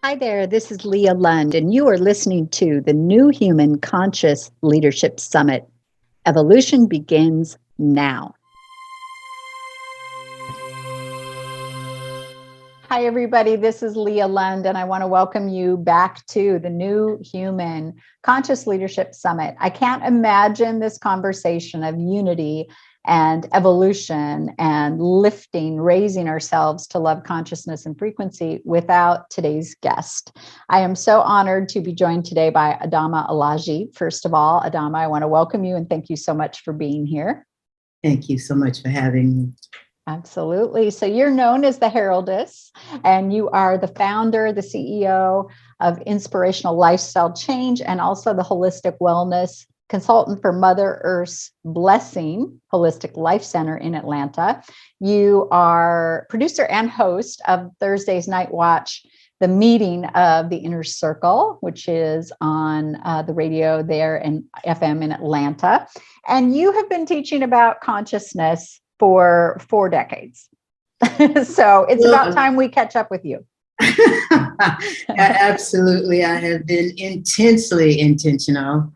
Hi there, this is Leah Lund, and you are listening to the New Human Conscious Leadership Summit. Evolution begins now. Hi, everybody. This is Leah Lund, and I want to welcome you back to the New Human Conscious Leadership Summit. I can't imagine this conversation of unity and evolution and lifting, raising ourselves to love, consciousness, and frequency without today's guest. I am so honored to be joined today by Adama Alaji. First of all, Adama, I want to welcome you and thank you so much for being here. Thank you so much for having me. Absolutely. So you're known as the Heraldess, and you are the founder, the CEO of Inspirational Lifestyle Change, and also the Holistic Wellness Consultant for Mother Earth's Blessing Holistic Life Center in Atlanta. You are producer and host of Thursday's Night Watch, the meeting of the Inner Circle, which is on the radio there and FM in Atlanta. And you have been teaching about consciousness for 4 decades. So it's about time we catch up with you. Absolutely. I have been intensely intentional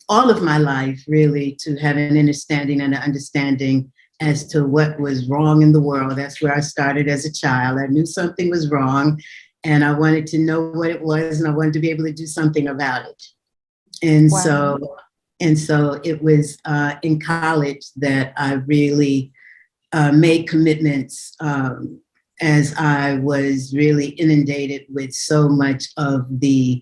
all of my life, really, to have an understanding and an understanding as to what was wrong in the world. That's where I started as a child. I knew something was wrong and I wanted to know what it was, and I wanted to be able to do something about it. And Wow. so it was in college that I really made commitments as I was really inundated with so much of the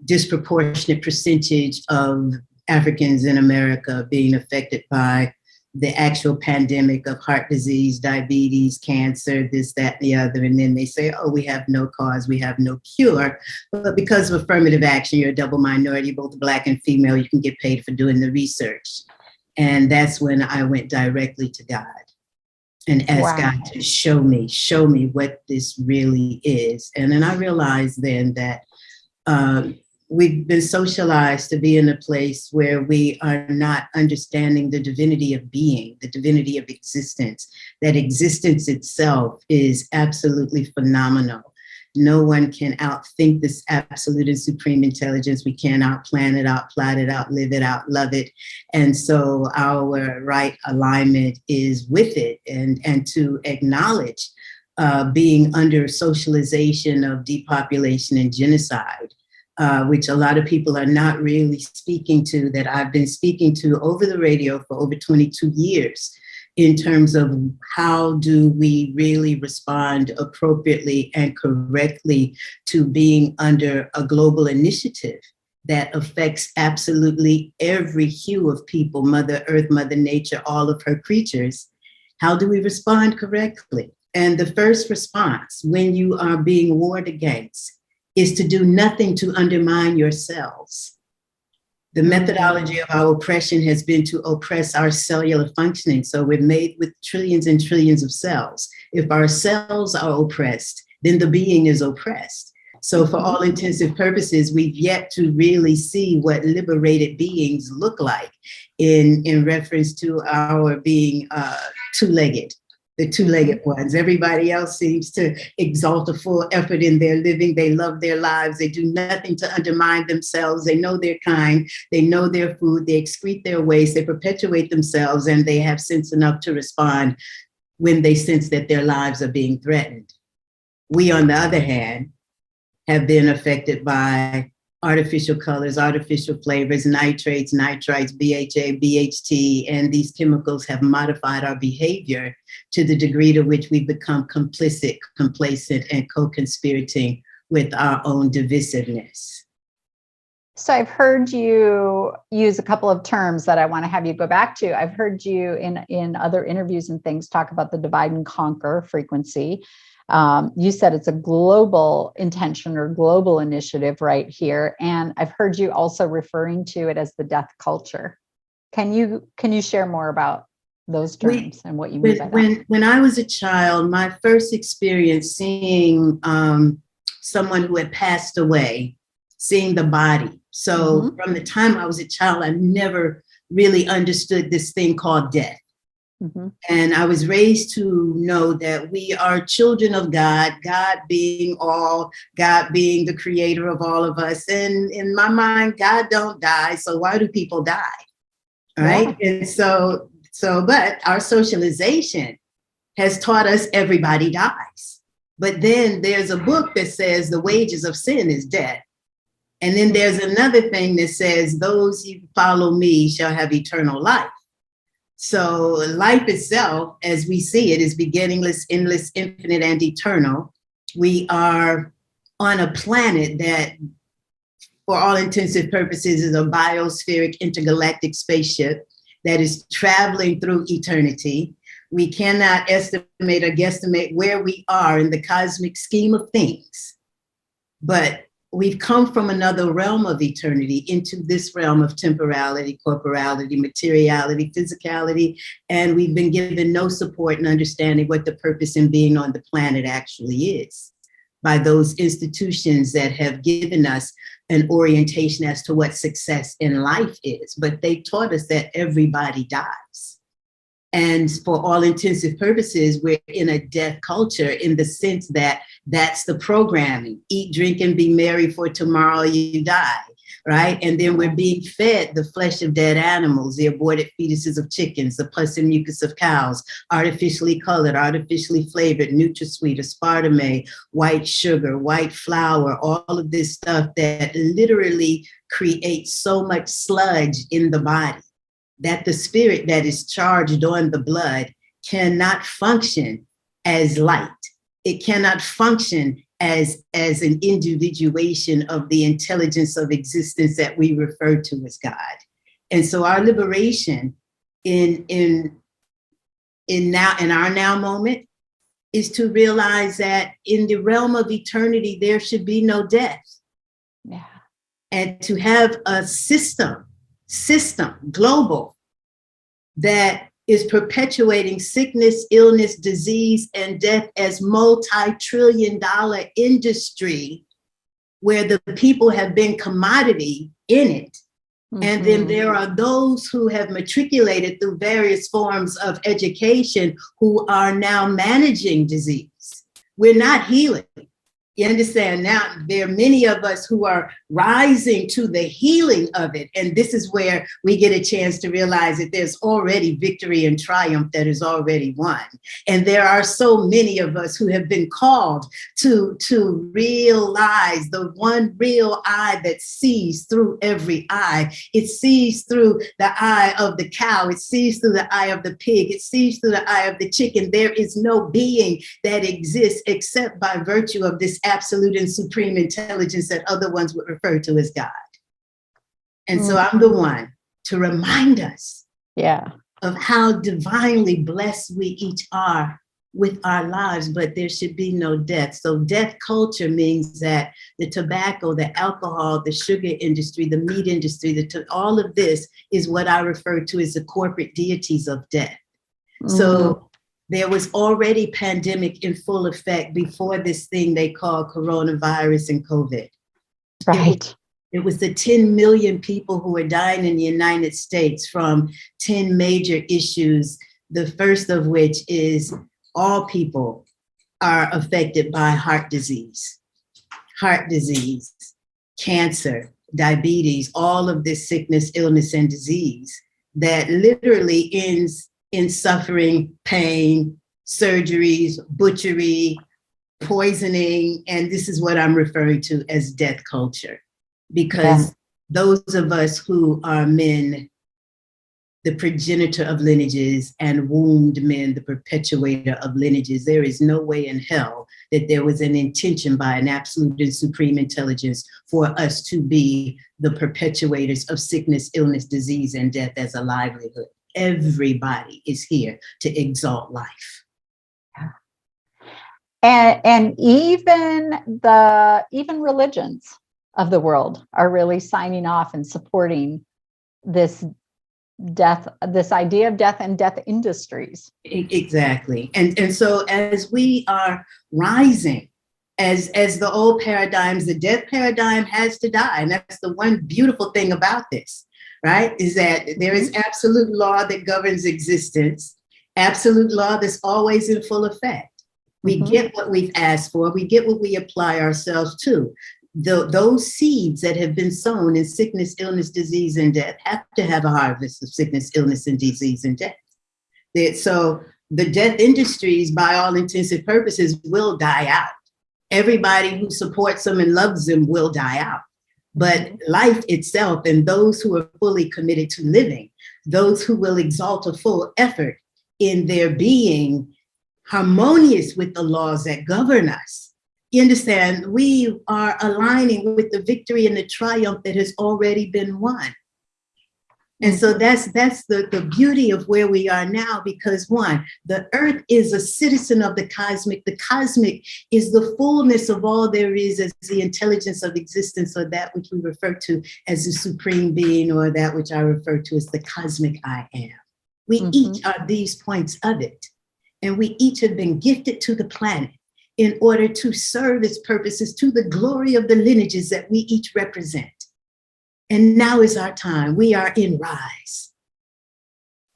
disproportionate percentage of Africans in America being affected by the actual pandemic of heart disease, diabetes, cancer, this, that, and the other. And then they say, oh, we have no cause, we have no cure. But because of affirmative action, you're a double minority, both Black and female, you can get paid for doing the research. And that's when I went directly to God and asked God to show me what this really is. And then I realized then that we've been socialized to be in a place where we are not understanding the divinity of being, the divinity of existence. That existence itself is absolutely phenomenal. No one can outthink this absolute and supreme intelligence. We can outplan it, outplot it, outlive it, outlove it. And so our right alignment is with it, and to acknowledge being under socialization of depopulation and genocide, which a lot of people are not really speaking to, that I've been speaking to over the radio for over 22 years, in terms of how do we really respond appropriately and correctly to being under a global initiative that affects absolutely every hue of people, Mother Earth, Mother Nature, all of her creatures. How do we respond correctly? And the first response when you are being warred against is to do nothing to undermine yourselves. The methodology of our oppression has been to oppress our cellular functioning. So we're made with trillions and trillions of cells. If our cells are oppressed, then the being is oppressed. So for all intensive purposes, we've yet to really see what liberated beings look like in reference to our being two-legged. The two-legged ones. Everybody else seems to exalt a full effort in their living. They love their lives. They do nothing to undermine themselves. They know their kind. They know their food. They excrete their waste. They perpetuate themselves, and they have sense enough to respond when they sense that their lives are being threatened. We, on the other hand, have been affected by artificial colors, artificial flavors, nitrates, nitrites, BHA, BHT, and these chemicals have modified our behavior to the degree to which we've become complicit, complacent, and co-conspirating with our own divisiveness. So I've heard you use a couple of terms that I want to have you go back to. I've heard you in other interviews and things talk about the divide and conquer frequency. You said it's a global intention or global initiative right here. And I've heard you also referring to it as the death culture. Can you share more about those terms and what you mean by that? When I was a child, my first experience seeing someone who had passed away, seeing the body. So from the time I was a child, I never really understood this thing called death. Mhm. And I was raised to know that we are children of God, God being all, God being the creator of all of us. And in my mind, God don't die. So why do people die? Right. Yeah. And but our socialization has taught us everybody dies. But then there's a book that says the wages of sin is death. And then there's another thing that says those who follow me shall have eternal life. So life itself, as we see it, is beginningless, endless, infinite, and eternal. We are on a planet that, for all intensive purposes, is a biospheric intergalactic spaceship that is traveling through eternity. We cannot estimate or guesstimate where we are in the cosmic scheme of things, but we've come from another realm of eternity into this realm of temporality, corporality, materiality, physicality, and we've been given no support in understanding what the purpose in being on the planet actually is by those institutions that have given us an orientation as to what success in life is. But they taught us that everybody dies. And for all intensive purposes, we're in a death culture in the sense that that's the programming. Eat, drink, and be merry, for tomorrow you die, right? And then we're being fed the flesh of dead animals, the aborted fetuses of chickens, the pus and mucus of cows, artificially colored, artificially flavored, NutraSweet, aspartame, white sugar, white flour, all of this stuff that literally creates so much sludge in the body that the spirit that is charged on the blood cannot function as light. It cannot function as an individuation of the intelligence of existence that we refer to as God. And so our liberation in our now moment is to realize that in the realm of eternity, there should be no death. Yeah. And to have a system, global, that is perpetuating sickness, illness, disease, and death as multi-trillion-dollar industry where the people have been commodity in it. Mm-hmm. And then there are those who have matriculated through various forms of education who are now managing disease. We're not healing. You understand? Now, there are many of us who are rising to the healing of it. And this is where we get a chance to realize that there's already victory and triumph that is already won. And there are so many of us who have been called to realize the one real eye that sees through every eye. It sees through the eye of the cow. It sees through the eye of the pig. It sees through the eye of the chicken. There is no being that exists except by virtue of this absolute and supreme intelligence that other ones would refer to as God. And so I'm the one to remind us of how divinely blessed we each are with our lives, but there should be no death. So death culture means that the tobacco, the alcohol, the sugar industry, the meat industry, all of this is what I refer to as the corporate deities of death. So there was already pandemic in full effect before this thing they call coronavirus and COVID. Right. It was the 10 million people who were dying in the United States from 10 major issues, the first of which is all people are affected by heart disease, cancer, diabetes, all of this sickness, illness, and disease that literally ends in suffering, pain, surgeries, butchery, poisoning. And this is what I'm referring to as death culture. Because those of us who are men, the progenitor of lineages, and wombed men, the perpetuator of lineages, there is no way in hell that there was an intention by an absolute and supreme intelligence for us to be the perpetuators of sickness, illness, disease, and death as a livelihood. Everybody is here to exalt life. And even religions of the world are really signing off and supporting this idea of death and death industries. Exactly. And so as we are rising, as the old paradigms, the death paradigm has to die. And that's the one beautiful thing about this, right? Is that there is absolute law that governs existence. absolute law that's always in full effect. We Mhm. get what we've asked for. We get what we apply ourselves to. Those seeds that have been sown in sickness, illness, disease, and death have to have a harvest of sickness, illness, and disease and death. So the death industries, by all intents and purposes, will die out. Everybody who supports them and loves them will die out. But life itself, and those who are fully committed to living, those who will exalt a full effort in their being harmonious with the laws that govern us. You understand, we are aligning with the victory and the triumph that has already been won. And so that's the beauty of where we are now, because one, the earth is a citizen of the cosmic. The cosmic is the fullness of all there is as the intelligence of existence, or that which we refer to as the supreme being, or that which I refer to as the cosmic I am. We each are these points of it. And we each have been gifted to the planet in order to serve its purposes to the glory of the lineages that we each represent. And now is our time. We are in rise.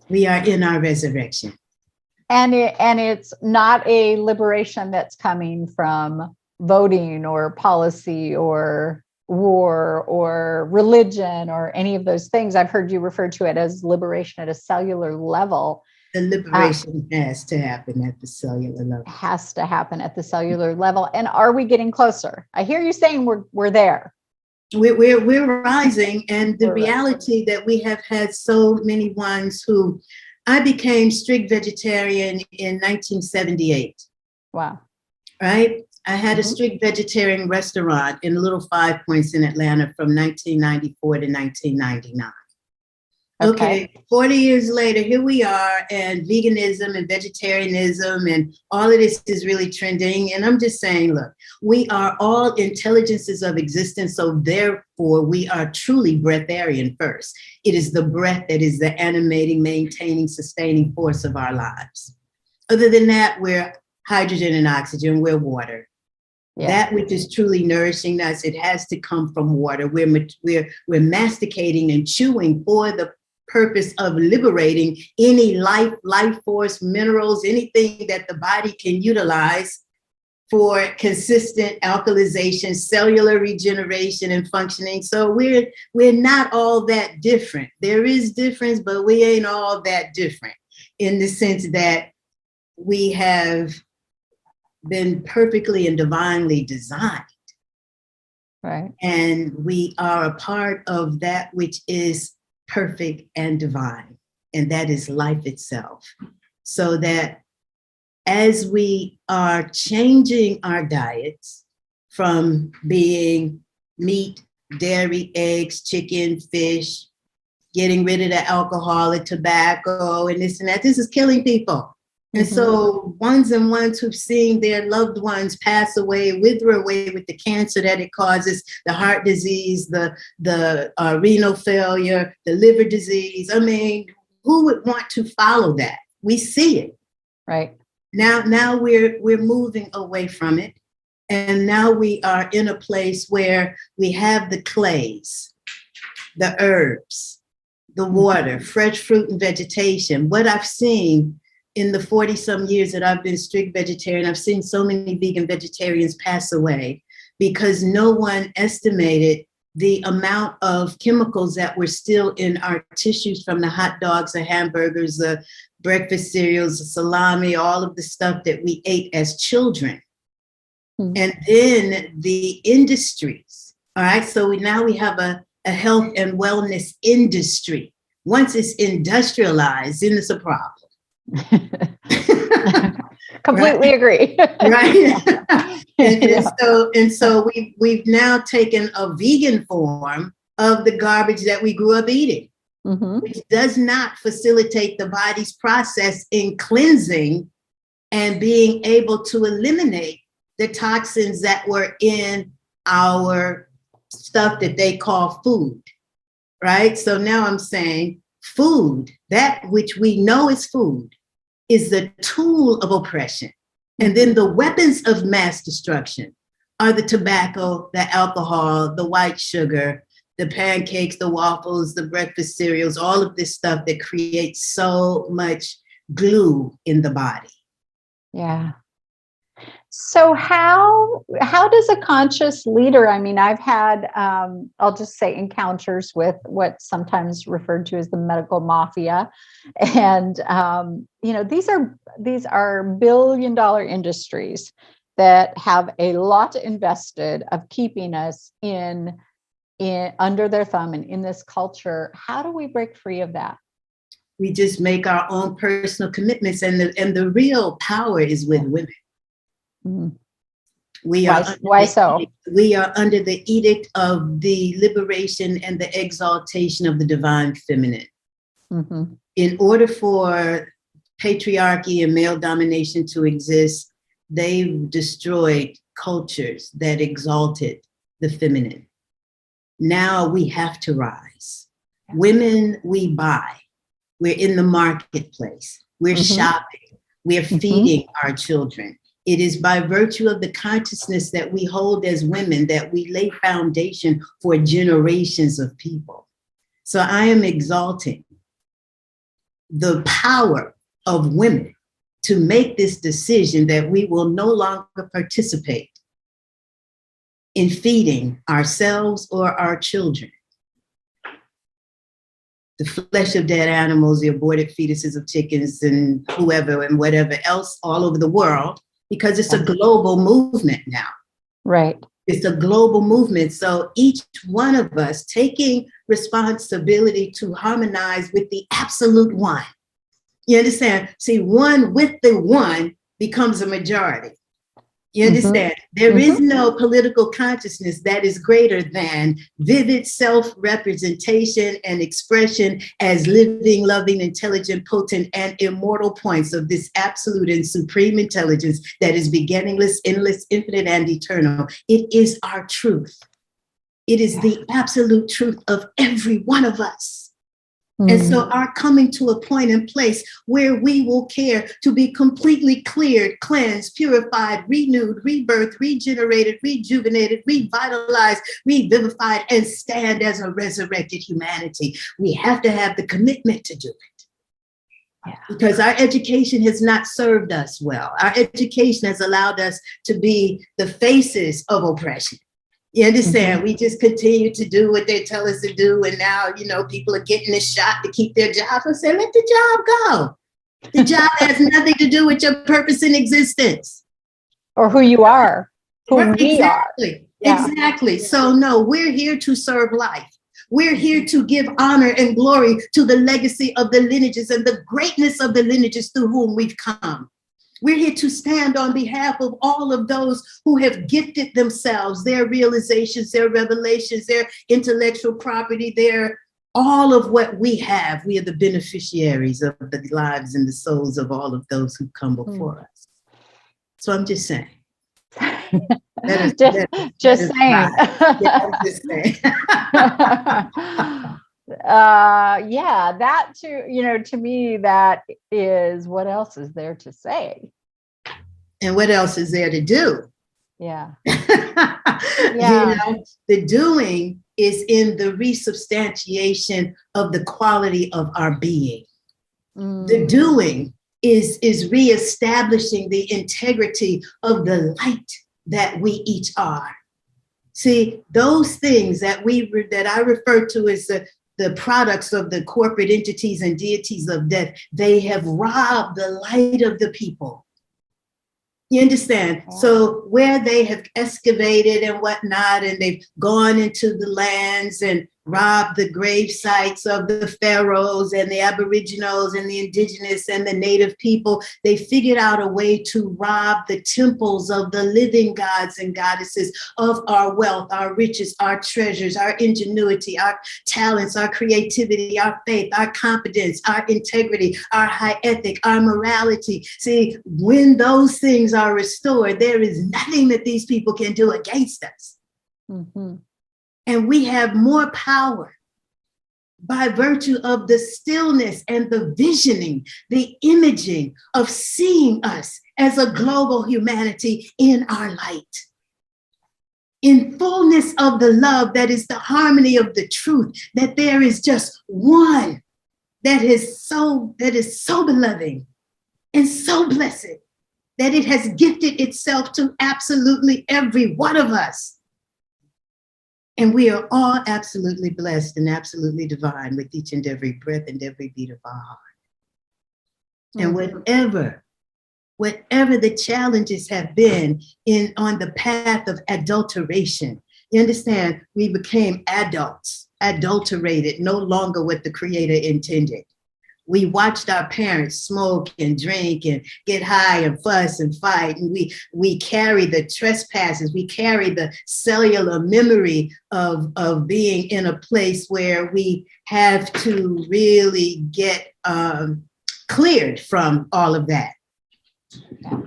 We are in our resurrection. And it's not a liberation that's coming from voting or policy or war or religion or any of those things. I've heard you refer to it as liberation at a cellular level. The liberation has to happen at the cellular level. Has to happen at the cellular level. And are we getting closer? I hear you saying we're there. We're rising, and the reality that we have had so many ones who, I became strict vegetarian in 1978. Wow. Right? I had a strict vegetarian restaurant in Little Five Points in Atlanta from 1994 to 1999. Okay, 40 years later, here we are, and veganism and vegetarianism and all of this is really trending. And I'm just saying, look, we are all intelligences of existence. So therefore, we are truly breatharian first. It is the breath that is the animating, maintaining, sustaining force of our lives. Other than that, we're hydrogen and oxygen, we're water. Yeah. That which is truly nourishing us, it has to come from water. We're masticating and chewing for the purpose of liberating any life force, minerals, anything that the body can utilize for consistent alkalization, cellular regeneration, and functioning. So we're not all that different. There is difference, but we ain't all that different in the sense that we have been perfectly and divinely designed. Right. And we are a part of that which is perfect and divine, and that is life itself. So that as we are changing our diets from being meat, dairy, eggs, chicken, fish, getting rid of the alcohol and tobacco and this and that, this is killing people. And so ones who've seen their loved ones pass away, wither away with the cancer that it causes, the heart disease, the renal failure, the liver disease. I mean, who would want to follow that? We see it. Right. Now we're moving away from it. And now we are in a place where we have the clays, the herbs, the water, fresh fruit and vegetation. What I've seen in the 40-some years that I've been strict vegetarian, I've seen so many vegan vegetarians pass away because no one estimated the amount of chemicals that were still in our tissues from the hot dogs, the hamburgers, the breakfast cereals, the salami, all of the stuff that we ate as children. And then the industries, all right? So now we have a health and wellness industry. Once it's industrialized, then it's a problem. Completely agree. Right. and so we've now taken a vegan form of the garbage that we grew up eating, which does not facilitate the body's process in cleansing and being able to eliminate the toxins that were in our stuff that they call food. Right. So now I'm saying food, that which we know is food, is the tool of oppression. And then the weapons of mass destruction are the tobacco, the alcohol, the white sugar, the pancakes, the waffles, the breakfast cereals, all of this stuff that creates so much glue in the body. Yeah. So how does a conscious leader, I mean, I've had, I'll just say encounters with what's sometimes referred to as the medical mafia. And, these are billion-dollar industries that have a lot invested of keeping us in under their thumb and in this culture. How do we break free of that? We just make our own personal commitments, and the real power is with women. Mm-hmm. Why so? We are under the edict of the liberation and the exaltation of the divine feminine. Mm-hmm. In order for patriarchy and male domination to exist, they've destroyed cultures that exalted the feminine. Now we have to rise. Women, we buy. We're in the marketplace. We're shopping. We're feeding our children. It is by virtue of the consciousness that we hold as women that we lay foundation for generations of people. So I am exalting the power of women to make this decision that we will no longer participate in feeding ourselves or our children the flesh of dead animals, the aborted fetuses of chickens and whoever and whatever else all over the world, because it's a global movement now. Right. It's a global movement. So each one of us taking responsibility to harmonize with the absolute one. You understand? See, one with the one becomes a majority. You understand? There is no political consciousness that is greater than vivid self-representation and expression as living, loving, intelligent, potent, and immortal points of this absolute and supreme intelligence that is beginningless, endless, infinite, and eternal. It is our truth. It is the absolute truth of every one of us. And so our coming to a point and place where we will care to be completely cleared, cleansed, purified, renewed, rebirthed, regenerated, rejuvenated, revitalized, revivified, and stand as a resurrected humanity. We have to have the commitment to do it. Because our education has not served us well. Our education has allowed us to be the faces of oppression. You understand? We just continue to do what they tell us to do. And now, people are getting a shot to keep their jobs. I say, let the job go. The job has nothing to do with your purpose in existence. Or who you are, who we are. Exactly. So no, we're here to serve life. We're here to give honor and glory to the legacy of the lineages and the greatness of the lineages through whom we've come. We're here to stand on behalf of all of those who have gifted themselves, their realizations, their revelations, their intellectual property, their all of what we have. We are the beneficiaries of the lives and the souls of all of those who come before us. So I'm just saying. Just saying. That too, to me, that is what else is there to say. And what else is there to do? Yeah. The doing is in the resubstantiation of the quality of our being. The doing is reestablishing the integrity of the light that we each are. See, those things that I refer to as the products of the corporate entities and deities of death, they have robbed the light of the people. You understand? So where they have excavated and whatnot, and they've gone into the lands and robbed the grave sites of the pharaohs and the aboriginals and the indigenous and the native people, they figured out a way to rob the temples of the living gods and goddesses of our wealth, our riches, our treasures, our ingenuity, our talents, our creativity, our faith, our competence, our integrity, our high ethic, our morality. See, when those things are restored, there is nothing that these people can do against us. And we have more power by virtue of the stillness and the visioning, the imaging of seeing us as a global humanity in our light. In fullness of the love that is the harmony of the truth, that there is just one that is so beloved, and so blessed that it has gifted itself to absolutely every one of us. And we are all absolutely blessed and absolutely divine with each and every breath and every beat of our heart. And whatever the challenges have been on the path of adulteration, you understand, we became adults, adulterated, no longer what the Creator intended. We watched our parents smoke and drink and get high and fuss and fight. And we carry the trespasses. We carry the cellular memory of being in a place where we have to really get cleared from all of that.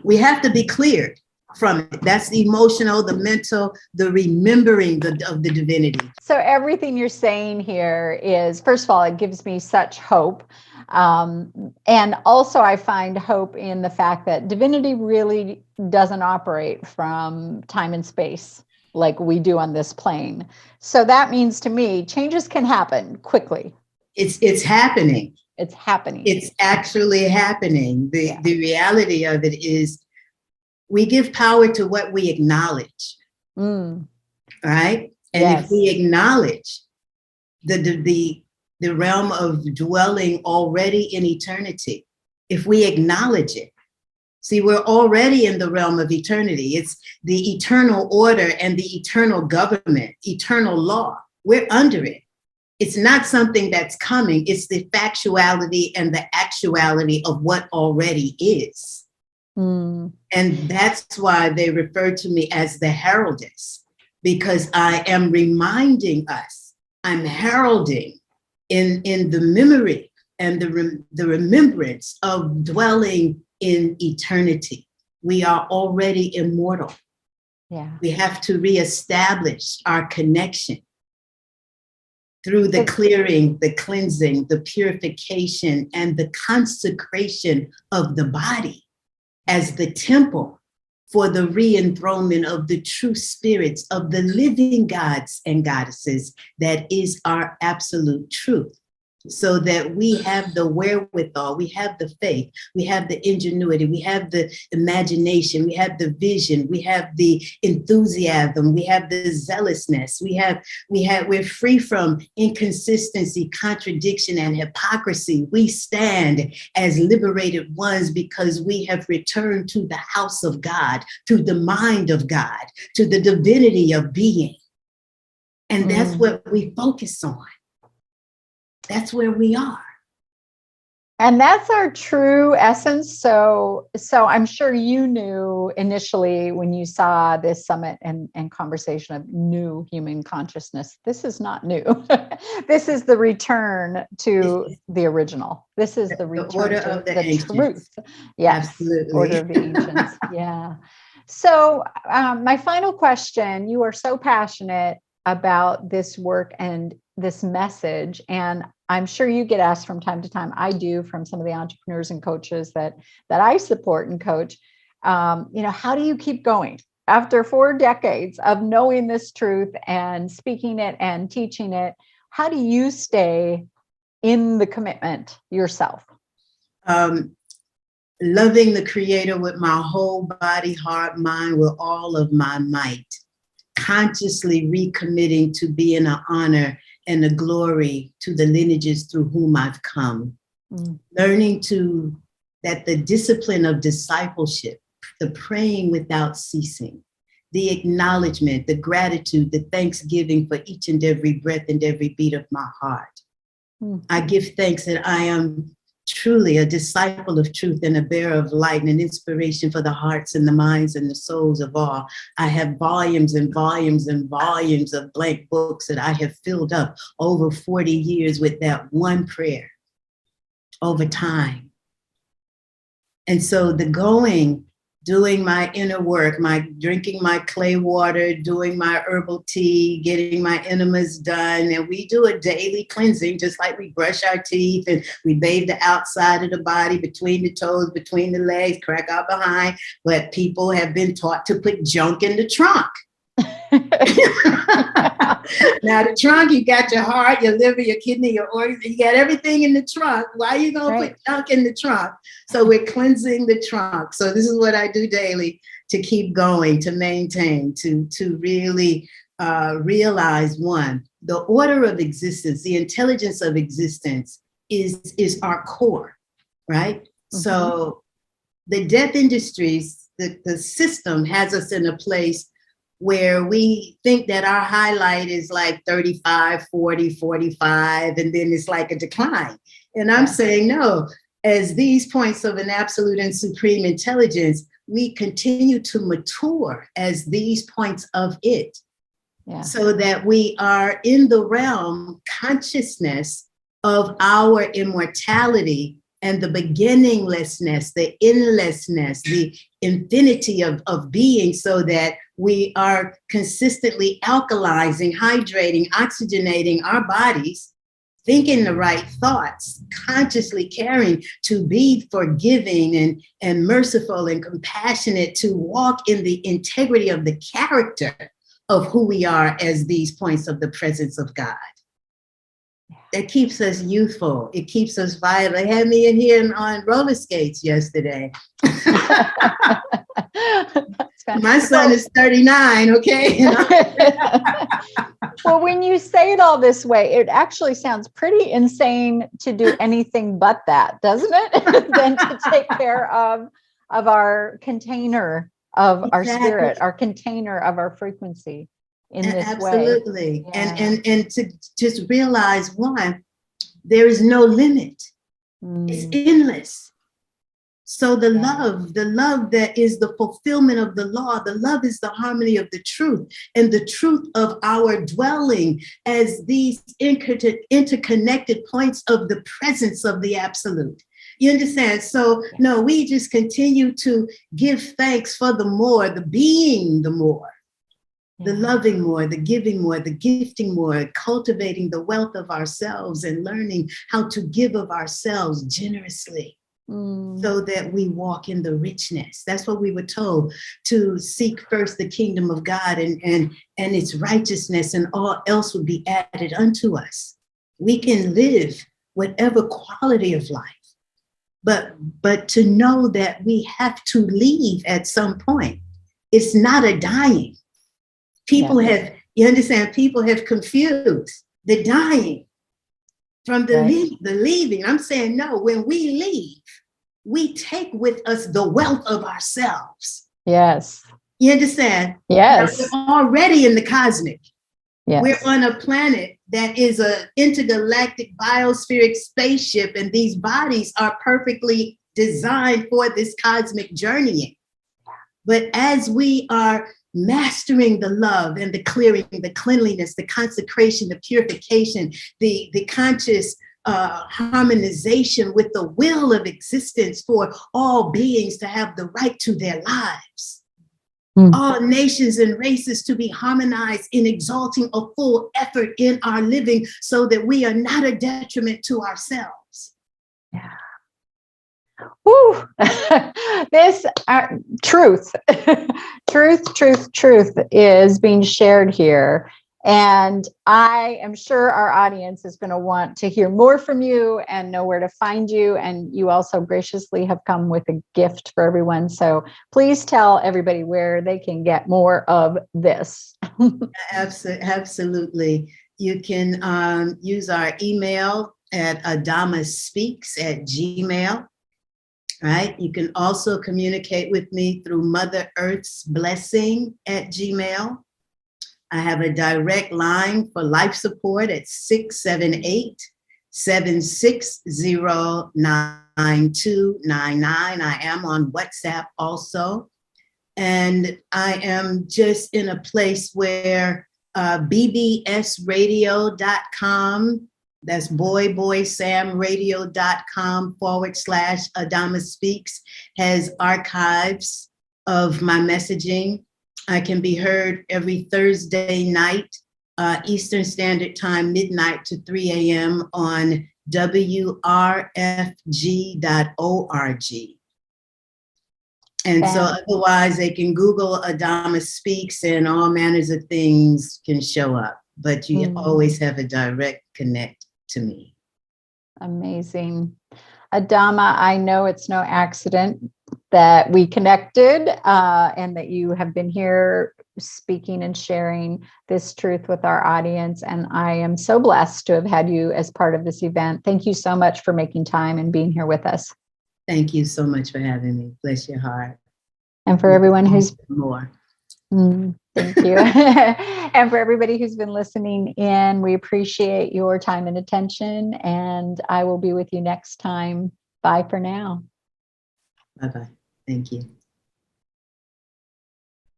We have to be cleared from it. That's the emotional, the mental, the remembering of the divinity. So everything you're saying here is, first of all, it gives me such hope. And also I find hope in the fact that divinity really doesn't operate from time and space like we do on this plane. So that means to me, changes can happen quickly. It's happening. It's happening. It's actually happening. The reality of it is we give power to what we acknowledge. Right? And if we acknowledge the realm of dwelling already in eternity, if we acknowledge it, see, we're already in the realm of eternity. It's the eternal order and the eternal government, eternal law. We're under it. It's not something that's coming. It's the factuality and the actuality of what already is. And that's why they refer to me as the heraldess, because I am reminding us, I'm heralding in the memory and the remembrance of dwelling in eternity. We are already immortal. Yeah. We have to reestablish our connection through the clearing, the cleansing, the purification, and the consecration of the body as the temple for the re-enthronement of the true spirits of the living gods and goddesses that is our absolute truth. So that we have the wherewithal, we have the faith, we have the ingenuity, we have the imagination, we have the vision, we have the enthusiasm, we have the zealousness, we're free from inconsistency, contradiction, and hypocrisy. We stand as liberated ones because we have returned to the house of God, to the mind of God, to the divinity of being. And that's what we focus on. That's where we are. And that's our true essence. So I'm sure you knew initially when you saw this summit and conversation of new human consciousness, this is not new. This is the return to the original. This is the return to the truth. Yes, absolutely. Order of the ancients. Yeah. So my final question, you are so passionate about this work and this message, and I'm sure you get asked from time to time. I do, from some of the entrepreneurs and coaches that I support and coach. How do you keep going after 4 decades of knowing this truth and speaking it and teaching it? How do you stay in the commitment yourself? Loving the Creator with my whole body, heart, mind, with all of my might. Consciously recommitting to be in an honor and a glory to the lineages through whom I've come. Learning that the discipline of discipleship, the praying without ceasing, the acknowledgement, the gratitude, the thanksgiving for each and every breath and every beat of my heart. I give thanks that I am truly a disciple of truth and a bearer of light and an inspiration for the hearts and the minds and the souls of all. I have volumes and volumes and volumes of blank books that I have filled up over 40 years with that one prayer over time. And so the going, doing my inner work, drinking my clay water, doing my herbal tea, getting my enemas done. And we do a daily cleansing, just like we brush our teeth and we bathe the outside of the body, between the toes, between the legs, crack out behind. But people have been taught to put junk in the trunk. Now the trunk, you got your heart, your liver, your kidney, your organs, you got everything in the trunk. Why are you gonna put junk in the trunk? So we're cleansing the trunk. So this is what I do daily to keep going, to maintain, to really realize, one, the order of existence, the intelligence of existence is our core, right? Mm-hmm. So the death industries, the system has us in a place where we think that our highlight is like 35, 40, 45, and then it's like a decline. And I'm saying, no, as these points of an absolute and supreme intelligence, we continue to mature as these points of it. Yeah. So that we are in the realm consciousness of our immortality and the beginninglessness, the endlessness, the infinity of being, so that we are consistently alkalizing, hydrating, oxygenating our bodies, thinking the right thoughts, consciously caring to be forgiving and merciful and compassionate, to walk in the integrity of the character of who we are as these points of the presence of God. That keeps us youthful. It keeps us vital. They had me in here on roller skates yesterday. My son is 39, okay? Well, when you say it all this way, it actually sounds pretty insane to do anything but that, doesn't it? Than to take care of our container of our spirit, our container of our frequency in this Absolutely. way. Yeah. And to just realize, one, there is no limit. It's endless. So the love that is the fulfillment of the law, the love is the harmony of the truth, and the truth of our dwelling as these interconnected points of the presence of the absolute. You understand? So no, we just continue to give thanks for the more, the being the more, the loving more, the giving more, the gifting more, cultivating the wealth of ourselves and learning how to give of ourselves generously. So that we walk in the richness. That's what we were told, to seek first the kingdom of God and its righteousness, and all else will be added unto us. We can live whatever quality of life, but to know that we have to leave at some point. It's not a dying. People have, you understand, people have confused the dying from the leaving. I'm saying, no, when we leave, we take with us the wealth of ourselves. Yes. You understand? Yes. Now, we're already in the cosmic. Yes. We're on a planet that is an intergalactic biospheric spaceship, and these bodies are perfectly designed for this cosmic journeying. But as we are mastering the love and the clearing, the cleanliness, the consecration, the purification, the conscious harmonization with the will of existence for all beings to have the right to their lives. All nations and races to be harmonized in exalting a full effort in our living, so that we are not a detriment to ourselves. Yeah. Woo. This truth is being shared here. And I am sure our audience is going to want to hear more from you and know where to find you. And you also graciously have come with a gift for everyone. So please tell everybody where they can get more of this. Absolutely. You can use our email at adamaspeaks@gmail.com. Right. You can also communicate with me through Mother Earth's Blessing @gmail.com. I have a direct line for life support at 678-760-9299. I am on WhatsApp also. And I am just in a place where bbsradio.com, that's boyboysamradio.com/Adama Speaks, has archives of my messaging. I can be heard every Thursday night, Eastern Standard Time, midnight to 3 a.m. on WRFG.org. And so otherwise they can Google Adama Speaks and all manners of things can show up, but you always have a direct connect to me. Amazing. Adama, I know it's no accident that we connected and that you have been here speaking and sharing this truth with our audience. And I am so blessed to have had you as part of this event. Thank you so much for making time and being here with us. Thank you so much for having me. Bless your heart. And for everyone who's more. Thank you. And for everybody who's been listening in, we appreciate your time and attention. And I will be with you next time. Bye for now. Bye-bye. Thank you.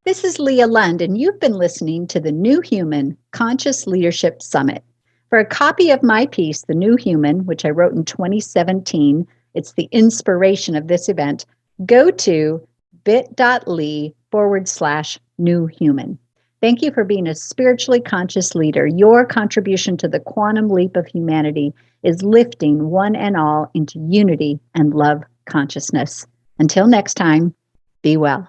This is Leah Lund, and you've been listening to the New Human Conscious Leadership Summit. For a copy of my piece, The New Human, which I wrote in 2017, it's the inspiration of this event, go to bit.ly/New Human. Thank you for being a spiritually conscious leader. Your contribution to the quantum leap of humanity is lifting one and all into unity and love consciousness. Until next time, be well.